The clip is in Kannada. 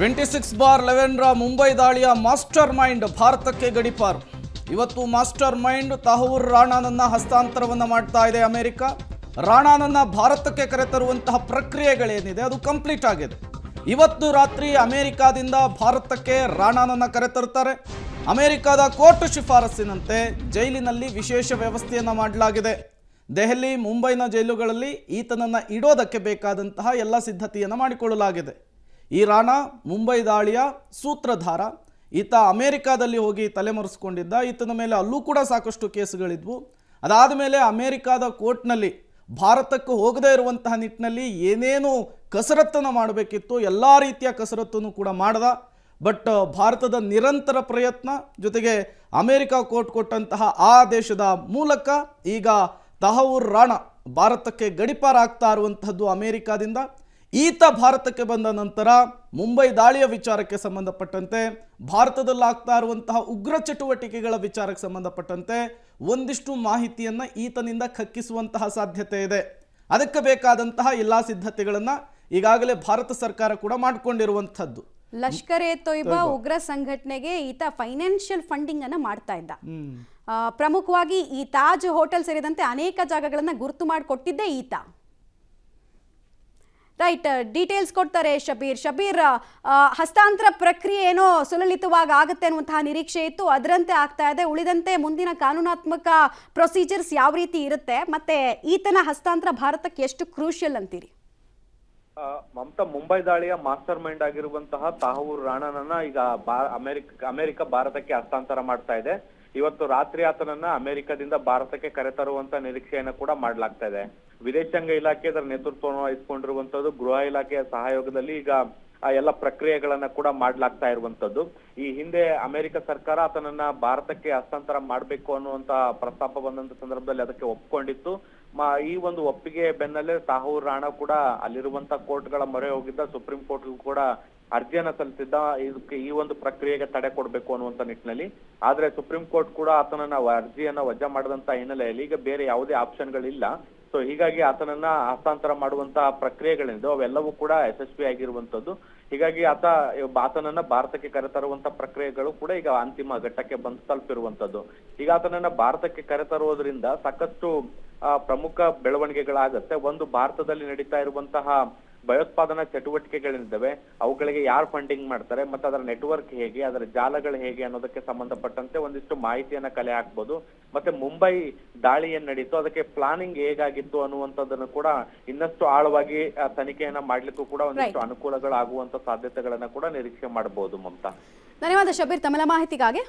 26/11 ಮುಂಬೈ ದಾಳಿಯ ಮಾಸ್ಟರ್ ಮೈಂಡ್ ಭಾರತಕ್ಕೆ ಗಡಿಪಾರು. ಇವತ್ತು ಮಾಸ್ಟರ್ ಮೈಂಡ್ ತಹೂರ್ ರಾಣಾನನ್ನ ಹಸ್ತಾಂತರವನ್ನು ಮಾಡ್ತಾ ಇದೆ ಅಮೆರಿಕ. ರಾಣಾನನ್ನ ಭಾರತಕ್ಕೆ ಕರೆತರುವಂತಹ ಪ್ರಕ್ರಿಯೆಗಳೇನಿದೆ ಅದು ಕಂಪ್ಲೀಟ್ ಆಗಿದೆ. ಇವತ್ತು ರಾತ್ರಿ ಅಮೆರಿಕಾದಿಂದ ಭಾರತಕ್ಕೆ ರಾಣಾನನ್ನ ಕರೆತರ್ತಾರೆ. ಅಮೆರಿಕದ ಕೋರ್ಟ್ ಶಿಫಾರಸ್ಸಿನಂತೆ ಜೈಲಿನಲ್ಲಿ ವಿಶೇಷ ವ್ಯವಸ್ಥೆಯನ್ನು ಮಾಡಲಾಗಿದೆ. ದೆಹಲಿ, ಮುಂಬೈನ ಜೈಲುಗಳಲ್ಲಿ ಈತನನ್ನು ಇಡೋದಕ್ಕೆ ಬೇಕಾದಂತಹ ಎಲ್ಲ ಸಿದ್ಧತೆಯನ್ನು ಮಾಡಿಕೊಳ್ಳಲಾಗಿದೆ. ಈ ರಾಣಾ ಮುಂಬೈ ದಾಳಿಯ ಸೂತ್ರಧಾರ. ಈತ ಅಮೆರಿಕಾದಲ್ಲಿ ಹೋಗಿ ತಲೆಮರೆಸ್ಕೊಂಡಿದ್ದ. ಈತನ ಮೇಲೆ ಅಲ್ಲೂ ಕೂಡ ಸಾಕಷ್ಟು ಕೇಸುಗಳಿದ್ವು. ಅದಾದ ಮೇಲೆ ಅಮೆರಿಕಾದ ಕೋರ್ಟ್ನಲ್ಲಿ ಭಾರತಕ್ಕೆ ಹೋಗದೇ ಇರುವಂತಹ ನಿಟ್ಟಿನಲ್ಲಿ ಏನೇನು ಕಸರತ್ತನ್ನು ಮಾಡಬೇಕಿತ್ತು ಎಲ್ಲ ರೀತಿಯ ಕಸರತ್ತನ್ನು ಕೂಡ ಮಾಡ್ದ. ಬಟ್ ಭಾರತದ ನಿರಂತರ ಪ್ರಯತ್ನ ಜೊತೆಗೆ ಅಮೆರಿಕ ಕೋರ್ಟ್ ಕೊಟ್ಟಂತಹ ಆದೇಶದ ಮೂಲಕ ಈಗ ತಹೂರ್ ರಾಣಾ ಭಾರತಕ್ಕೆ ಗಡಿಪಾರಾಗ್ತಾ ಇರುವಂತಹದ್ದು ಅಮೆರಿಕಾದಿಂದ. ಈತ ಭಾರತಕ್ಕೆ ಬಂದ ನಂತರ ಮುಂಬೈ ದಾಳಿಯ ವಿಚಾರಕ್ಕೆ ಸಂಬಂಧಪಟ್ಟಂತೆ, ಭಾರತದಲ್ಲಾಗ್ತಾ ಇರುವಂತಹ ಉಗ್ರ ಚಟುವಟಿಕೆಗಳ ವಿಚಾರಕ್ಕೆ ಸಂಬಂಧಪಟ್ಟಂತೆ ಒಂದಿಷ್ಟು ಮಾಹಿತಿಯನ್ನು ಈತನಿಂದ ಕಕ್ಕಿಸುವಂತಹ ಸಾಧ್ಯತೆ ಇದೆ. ಅದಕ್ಕೆ ಬೇಕಾದಂತಹ ಎಲ್ಲ ಸಿದ್ಧತೆಗಳನ್ನು ಈಗಾಗಲೇ ಭಾರತ ಸರ್ಕಾರ ಕೂಡ ಮಾಡಿಕೊಂಡಿರುವಂಥದ್ದು. ಲಷ್ಕರ್ ಎ ತೊಯ್ಬಾ ಉಗ್ರ ಸಂಘಟನೆಗೆ ಈತ ಫೈನಾನ್ಷಿಯಲ್ ಫಂಡಿಂಗ್ ಅನ್ನ ಮಾಡ್ತಾ ಇದ್ದ. ಪ್ರಮುಖವಾಗಿ ಈ ತಾಜ್ ಹೋಟೆಲ್ ಸೇರಿದಂತೆ ಅನೇಕ ಜಾಗಗಳನ್ನ ಗುರುತು ಮಾಡಿಕೊಟ್ಟಿದ್ದೇ ಈತ. ರೈಟ್, ಡೀಟೇಲ್ಸ್ ಕೊಡ್ತಾರೆ ಶಬೀರ್. ಹಸ್ತಾಂತರ ಪ್ರಕ್ರಿಯೆ ಏನೋ ಸುಲಲಿತವಾಗಿ ಆಗುತ್ತೆ ಅನ್ನುವಂತಹ ನಿರೀಕ್ಷೆ ಇತ್ತು, ಅದರಂತೆ ಆಗ್ತಾ ಇದೆ. ಉಳಿದಂತೆ ಮುಂದಿನ ಕಾನೂನಾತ್ಮಕ ಪ್ರೊಸೀಜರ್ಸ್ ಯಾವ ರೀತಿ ಇರುತ್ತೆ, ಮತ್ತೆ ಈತನ ಹಸ್ತಾಂತರ ಭಾರತಕ್ಕೆ ಎಷ್ಟು ಕ್ರೂಷಿಯಲ್ ಅಂತೀರಿ? ಮಮತಾ, ಮುಂಬೈ ದಾಳಿಯ ಮಾಸ್ಟರ್ ಮೈಂಡ್ ಆಗಿರುವಂತಹ ತಹೂರ್ ರಾಣಾನನ್ನ ಈಗ ಅಮೆರಿಕ ಭಾರತಕ್ಕೆ ಹಸ್ತಾಂತರ ಮಾಡ್ತಾ ಇದೆ. ಇವತ್ತು ರಾತ್ರಿ ಆತನನ್ನ ಅಮೆರಿಕದಿಂದ ಭಾರತಕ್ಕೆ ಕರೆತರುವಂತ ನಿರೀಕ್ಷೆಯನ್ನು ಕೂಡ ಮಾಡಲಾಗ್ತಾ ಇದೆ. ವಿದೇಶಾಂಗ ಇಲಾಖೆ ಅದರ ನೇತೃತ್ವವನ್ನು ವಹಿಸಿಕೊಂಡಿರುವಂತದ್ದು, ಗೃಹ ಇಲಾಖೆಯ ಸಹಯೋಗದಲ್ಲಿ ಈಗ ಆ ಎಲ್ಲ ಪ್ರಕ್ರಿಯೆಗಳನ್ನ ಕೂಡ ಮಾಡ್ಲಾಗ್ತಾ ಇರುವಂತದ್ದು. ಈ ಹಿಂದೆ ಅಮೆರಿಕ ಸರ್ಕಾರ ಆತನನ್ನ ಭಾರತಕ್ಕೆ ಹಸ್ತಾಂತರ ಮಾಡಬೇಕು ಅನ್ನುವಂತ ಪ್ರಸ್ತಾಪ ಬಂದಂತ ಸಂದರ್ಭದಲ್ಲಿ ಅದಕ್ಕೆ ಒಪ್ಕೊಂಡಿತ್ತು. ಈ ಒಂದು ಒಪ್ಪಿಗೆ ಬೆನ್ನಲ್ಲೇ ತಹೂರ್ ರಾಣಾ ಕೂಡ ಅಲ್ಲಿರುವಂತ ಕೋರ್ಟ್ಗಳ ಮೊರೆ ಹೋಗಿದ್ದ. ಸುಪ್ರೀಂ ಕೋರ್ಟ್ ಕೂಡ ಅರ್ಜಿಯನ್ನ ಸಲ್ಲಿಸಿದ್ದ ಇದಕ್ಕೆ ಈ ಒಂದು ಪ್ರಕ್ರಿಯೆಗೆ ತಡೆ ಕೊಡಬೇಕು ಅನ್ನುವಂತ ನಿಟ್ಟಿನಲ್ಲಿ. ಆದ್ರೆ ಸುಪ್ರೀಂ ಕೋರ್ಟ್ ಕೂಡ ಆತನನ್ನ ಅರ್ಜಿಯನ್ನ ವಜಾ ಮಾಡದಂತ ಹಿನ್ನೆಲೆಯಲ್ಲಿ ಈಗ ಬೇರೆ ಯಾವುದೇ ಆಪ್ಷನ್ಗಳಿಲ್ಲ. ಸೊ ಹೀಗಾಗಿ ಆತನನ್ನ ಹಸ್ತಾಂತರ ಮಾಡುವಂತಹ ಪ್ರಕ್ರಿಯೆಗಳಿಂದ ಅವೆಲ್ಲವೂ ಕೂಡ ಯಶಸ್ವಿ ಆಗಿರುವಂತದ್ದು. ಹೀಗಾಗಿ ಆತನನ್ನ ಭಾರತಕ್ಕೆ ಕರೆತರುವಂತ ಪ್ರಕ್ರಿಯೆಗಳು ಕೂಡ ಈಗ ಅಂತಿಮ ಘಟ್ಟಕ್ಕೆ ಬಂದು ತಲುಪಿರುವಂತದ್ದು. ಈಗ ಆತನನ್ನ ಭಾರತಕ್ಕೆ ಕರೆತರುವುದರಿಂದ ಸಾಕಷ್ಟು ಪ್ರಮುಖ ಬೆಳವಣಿಗೆಗಳಾಗತ್ತೆ. ಒಂದು, ಭಾರತದಲ್ಲಿ ನಡೀತಾ ಇರುವಂತಹ ಭಯೋತ್ಪಾದನಾ ಚಟುವಟಿಕೆಗಳಿದ್ದಾವೆ, ಅವುಗಳಿಗೆ ಯಾರು ಫಂಡಿಂಗ್ ಮಾಡ್ತಾರೆ, ಮತ್ತೆ ಅದರ ನೆಟ್ವರ್ಕ್ ಹೇಗೆ, ಅದರ ಜಾಲಗಳು ಹೇಗೆ ಅನ್ನೋದಕ್ಕೆ ಸಂಬಂಧಪಟ್ಟಂತೆ ಒಂದಿಷ್ಟು ಮಾಹಿತಿಯನ್ನ ಕಲೆ ಹಾಕ್ಬೋದು. ಮತ್ತೆ ಮುಂಬೈ ದಾಳಿ ಏನ್ ನಡೀತು, ಅದಕ್ಕೆ ಪ್ಲಾನಿಂಗ್ ಹೇಗಾಗಿತ್ತು ಅನ್ನುವಂಥದ್ದನ್ನು ಕೂಡ ಇನ್ನಷ್ಟು ಆಳವಾಗಿ ತನಿಖೆಯನ್ನ ಮಾಡ್ಲಿಕ್ಕೂ ಕೂಡ ಒಂದಿಷ್ಟು ಅನುಕೂಲಗಳಾಗುವಂತ ಸಾಧ್ಯತೆಗಳನ್ನ ಕೂಡ ನಿರೀಕ್ಷೆ ಮಾಡಬಹುದು. ಮಮತಾ, ಧನ್ಯವಾದ ಶಬೀರ್ ತಮ್ಮ ಮಾಹಿತಿಗಾಗಿ.